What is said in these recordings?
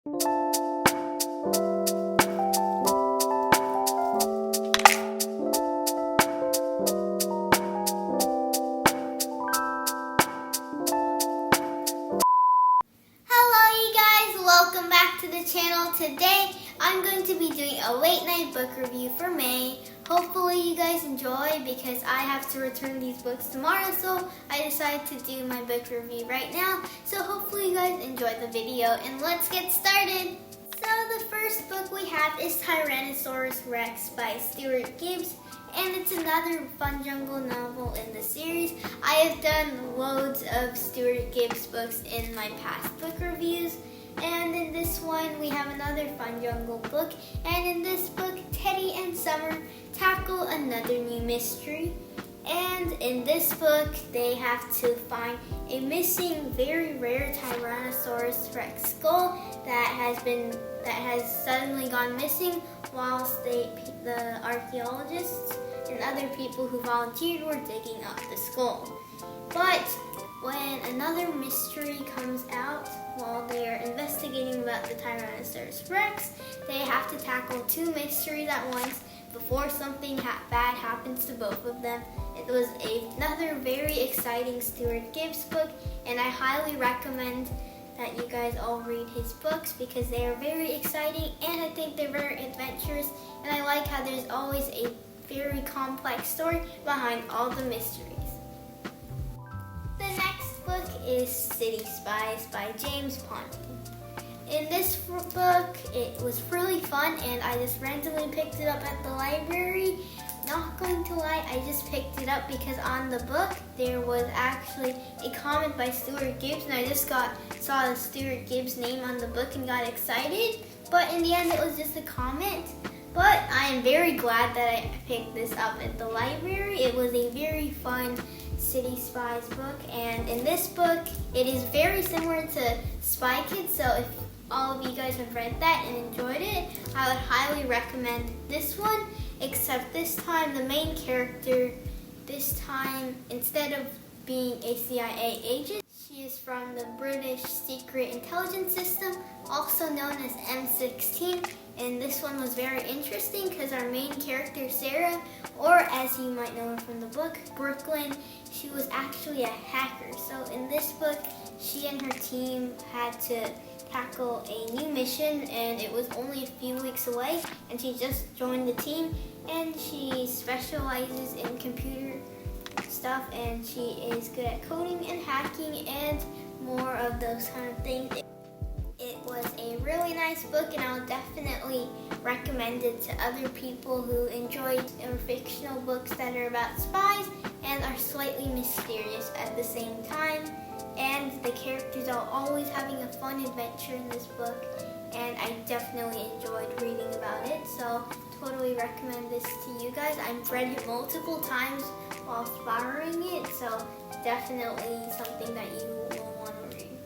Welcome back to the channel. Today I'm going to be doing a late night book review for May. Hopefully you guys enjoy because I have to return these books tomorrow, so I decided to do my book review right now. So hopefully you guys enjoy the video and let's get started. So the first book we have is Tyrannosaurus Rex by Stuart Gibbs, and it's another Fun Jungle novel in the series. I have done loads of Stuart Gibbs books in my past book reviews. And in this one, we have another Fun Jungle book. And in this book, Teddy and Summer tackle another new mystery. And in this book, they have to find a missing, very rare Tyrannosaurus Rex skull that has suddenly gone missing, whilst the archaeologists and other people who volunteered were digging up the skull. But when another mystery comes out while they are investigating about the Tyrannosaurus Rex, they have to tackle two mysteries at once before something bad happens to both of them. It was another very exciting Stuart Gibbs book, and I highly recommend that you guys all read his books because they are very exciting and I think they're very adventurous, and I like how there's always a very complex story behind all the mysteries. The next book is City Spies by James Ponty. In this book, it was really fun and I just randomly picked it up at the library. Not going to lie, I just picked it up because on the book there was actually a comment by Stuart Gibbs, and I just saw the Stuart Gibbs name on the book and got excited. But in the end it was just a comment. But I am very glad that I picked this up at the library. It was a very fun City Spies book, and in this book it is very similar to Spy Kids, so if all of you guys have read that and enjoyed it, I would highly recommend this one, except this time the main character, instead of being a CIA agent, she is from the British Secret Intelligence System, also known as M16, and this one was very interesting because our main character, Sarah, or as you might know her from the book, Brooklyn, she was actually a hacker. So in this book, she and her team had to tackle a new mission, and it was only a few weeks away, and she just joined the team, and she specializes in computer stuff, and she is good at coding and hacking and more of those kind of things. It was a really nice book, and I'll definitely recommend it to other people who enjoy fictional books that are about spies and are slightly mysterious at the same time. And the characters are always having a fun adventure in this book, and I definitely enjoyed reading about it, so totally recommend this to you guys. I've read it multiple times while borrowing it, so definitely something that you will want to read.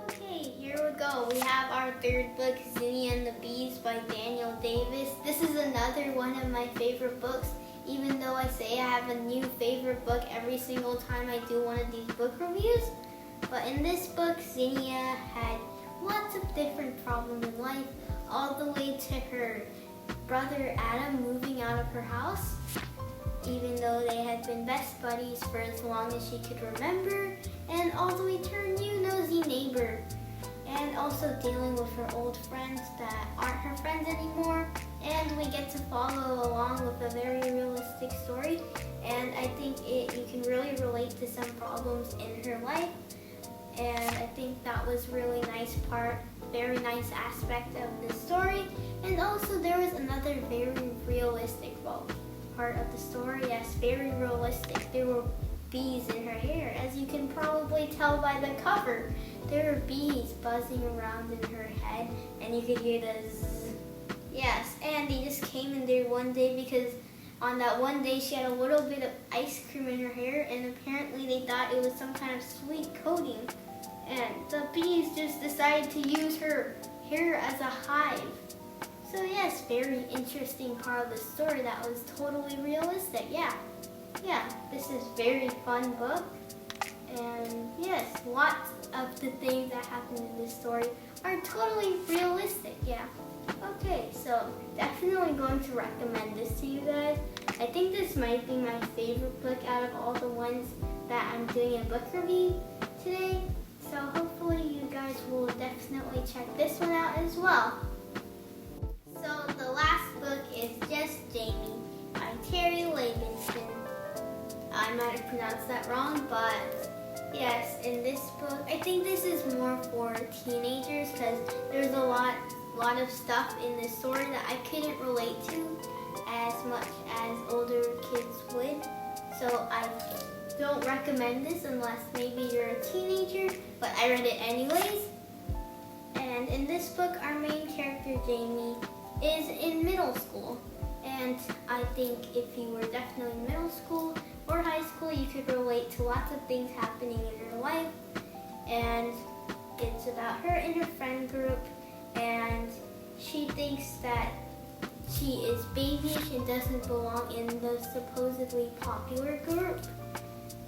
Okay, here we go. We have our third book, Zinnia and the Bees by Daniel Davis. This is another one of my favorite books, even though I say I have a new favorite book every single time I do one of these book reviews. But in this book, Zinnia had lots of different problems in life, all the way to her brother Adam moving out of her house, even though they had been best buddies for as long as she could remember, and all the way to her new nosy neighbor, and also dealing with her old friends that aren't her friends anymore. And we get to follow along with a very realistic story, and I think you can really relate to some problems in her life, and I think that was really nice part, very nice aspect of the story. And also there was another very realistic part of the story. Yes, very realistic. There were bees in her hair, as you can probably tell by the cover. There were bees buzzing around in her head, and you could hear the zzz. Yes, and they just came in there one day because on that one day she had a little bit of ice cream in her hair, and apparently they thought it was some kind of sweet coating. And the bees just decided to use her hair as a hive. So yes, very interesting part of the story that was totally realistic. Yeah, this is very fun book. And yes, lots of the things that happen in this story are are totally realistic, yeah. Okay, so definitely going to recommend this to you guys. I think this might be my favorite book out of all the ones that I'm doing a book review today. So hopefully you guys will definitely check this one out as well. So the last book is Just Jamie by Terry Livingston. I might have pronounced that wrong, but yes, in this book, I think this is more for teenagers because there's a lot of stuff in this story that I couldn't relate to as much as older kids would. So I don't recommend this unless maybe you're a teenager, but I read it anyways. And in this book, our main character, Jamie, is in middle school. And I think if you were definitely in middle school or high school, you could relate to lots of things happening in your life. And it's about her and her friend group, and she thinks that she is babyish and doesn't belong in the supposedly popular group.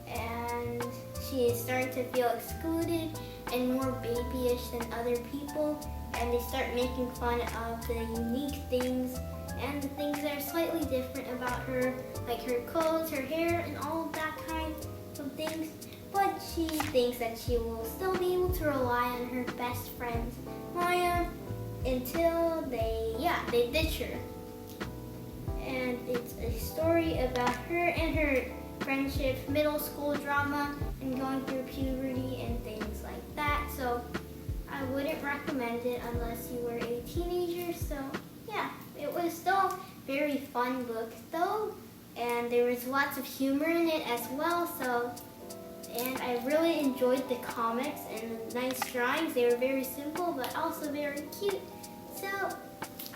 And she is starting to feel excluded and more babyish than other people, and they start making fun of the unique things and the things that are slightly different about her, like her clothes, her hair, and all of that kind of things. But she thinks that she will still be able to rely on her best friend, Maya, until they ditch her. And it's a story about her and her friendship, middle school drama, and going through puberty and things like that. So I wouldn't recommend it unless you were a teenager. So yeah, it was still a very fun book though, and there was lots of humor in it as well. So, and I really enjoyed the comics and the nice drawings. They were very simple but also very cute. So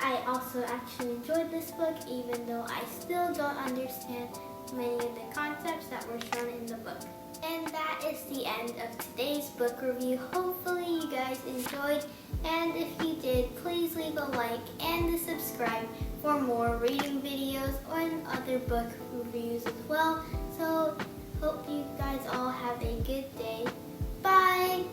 I also actually enjoyed this book, even though I still don't understand many of the concepts that were shown in the book. And that is the end of today's book review. Hopefully you guys enjoyed, and if you did, please leave a like and subscribe for more reading videos and other book reviews as well. So hope you guys all have a good day. Bye!